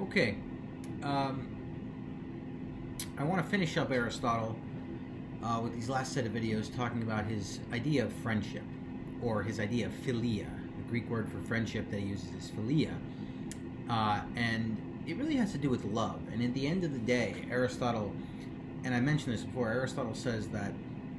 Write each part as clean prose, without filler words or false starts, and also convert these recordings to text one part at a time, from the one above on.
Okay, I want to finish up Aristotle with these last set of videos talking about his idea of friendship, or his idea of philia. The Greek word for friendship that he uses is philia, and it really has to do with love. And at the end of the day, Aristotle, and I mentioned this before, Aristotle says that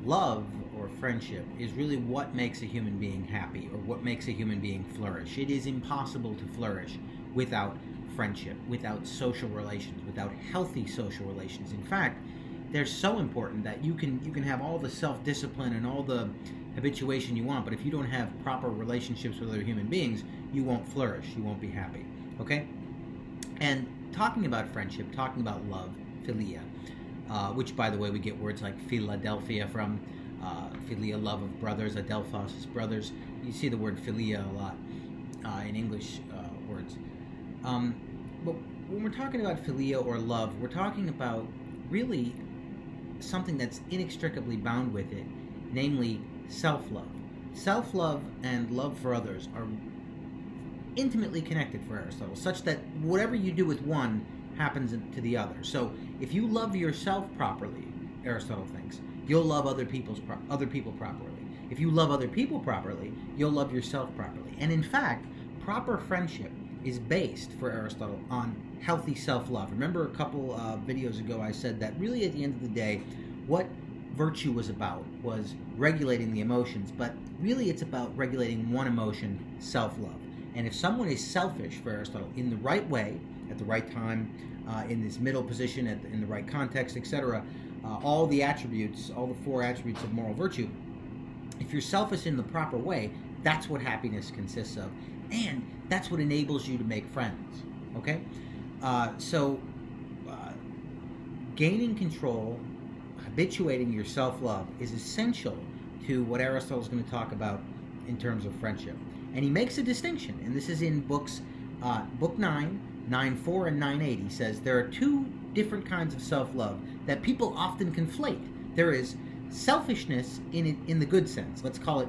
love or friendship is really what makes a human being happy, or what makes a human being flourish. It is impossible to flourish without friendship, without social relations, without healthy social relations. In fact, they're so important that you can have all the self-discipline and all the habituation you want, but if you don't have proper relationships with other human beings, you won't flourish, you won't be happy. Okay? And talking about friendship, talking about love, philia, which, by the way, we get words like Philadelphia from, philia, love of brothers, adelphos is brothers. You see the word philia a lot in English words. But when we're talking about philia or love, we're talking about really something that's inextricably bound with it, namely self-love. Self-love and love for others are intimately connected for Aristotle, such that whatever you do with one happens to the other. So if you love yourself properly, Aristotle thinks, you'll love other people properly. If you love other people properly, you'll love yourself properly. And in fact, proper friendship is based, for Aristotle, on healthy self-love. Remember a couple videos ago I said that really at the end of the day, what virtue was about was regulating the emotions, but really it's about regulating one emotion, self-love. And if someone is selfish, for Aristotle, in the right way, at the right time, in this middle position, in the right context, etc., all the attributes, all the four attributes of moral virtue, if you're selfish in the proper way, that's what happiness consists of. And that's what enables you to make friends, okay? Gaining control, habituating your self-love is essential to what Aristotle is going to talk about in terms of friendship. And he makes a distinction, and this is in books, book 9, 9.4 and 9.8. He says there are two different kinds of self-love that people often conflate. There is selfishness in the good sense. Let's call it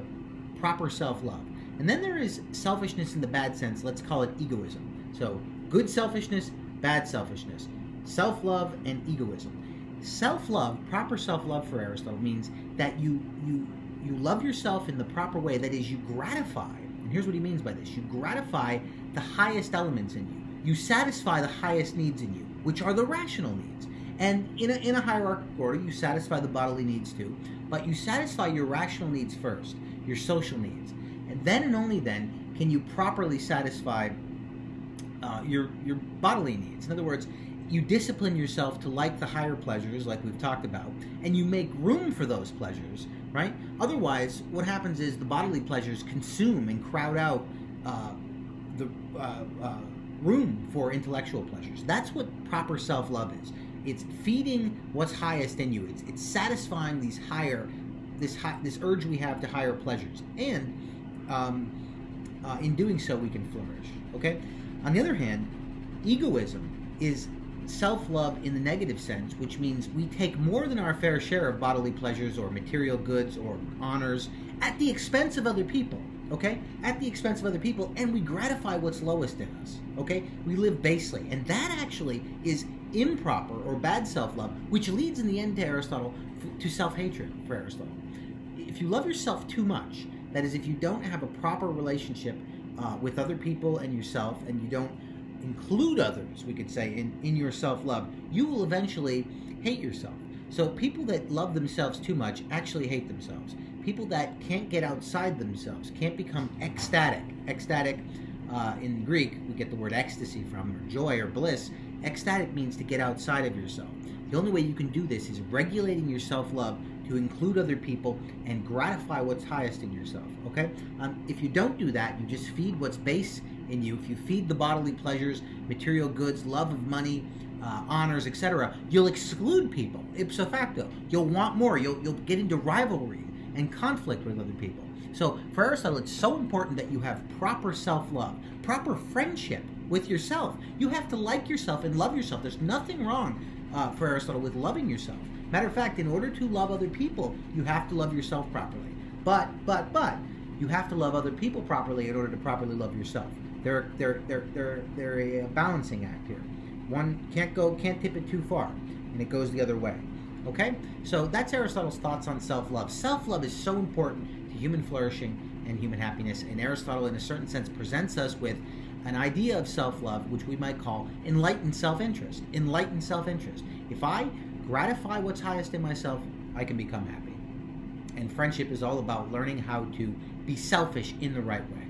proper self-love. And then there is selfishness in the bad sense. Let's call it egoism. So good selfishness, bad selfishness, self-love and egoism. Self-love, proper self-love for Aristotle, means that you love yourself in the proper way. That is, you gratify, and here's what he means by this, you gratify the highest elements in you. You satisfy the highest needs in you, which are the rational needs. And in a hierarchical order, you satisfy the bodily needs too, but you satisfy your rational needs first, your social needs. And then and only then can you properly satisfy your bodily needs. In other words, you discipline yourself to like the higher pleasures, like we've talked about, and you make room for those pleasures, right? Otherwise, what happens is the bodily pleasures consume and crowd out the room for intellectual pleasures. That's what proper self-love is. It's feeding what's highest in you. It's satisfying these this urge we have to higher pleasures, and in doing so, we can flourish. Okay. On the other hand, egoism is self-love in the negative sense, which means we take more than our fair share of bodily pleasures or material goods or honors at the expense of other people. Okay, at the expense of other people, and we gratify what's lowest in us. Okay, we live basely, and that actually is improper or bad self-love, which leads in the end to Aristotle to self-hatred for Aristotle. If you love yourself too much, that is, if you don't have a proper relationship with other people and yourself, and you don't include others, we could say, in your self-love, you will eventually hate yourself. So people that love themselves too much actually hate themselves. People that can't get outside themselves, can't become ecstatic. Ecstatic, in Greek, we get the word ecstasy from, or joy or bliss. Ecstatic means to get outside of yourself. The only way you can do this is regulating your self-love to include other people and gratify what's highest in yourself, okay? If you don't do that, you just feed what's base in you. If you feed the bodily pleasures, material goods, love of money, honors, etc., you'll exclude people, ipso facto. You'll want more. You'll get into rivalry and conflict with other people. So for Aristotle, it's so important that you have proper self-love, proper friendship with yourself. You have to like yourself and love yourself. There's nothing wrong for Aristotle with loving yourself. Matter of fact, in order to love other people, you have to love yourself properly. But you have to love other people properly in order to properly love yourself. They're a balancing act here. One can't tip it too far, and it goes the other way. Okay? So that's Aristotle's thoughts on self-love. Self-love is so important to human flourishing and human happiness, and Aristotle, in a certain sense, presents us with an idea of self-love, which we might call enlightened self-interest. Enlightened self-interest. If I gratify what's highest in myself, I can become happy. And friendship is all about learning how to be selfish in the right way.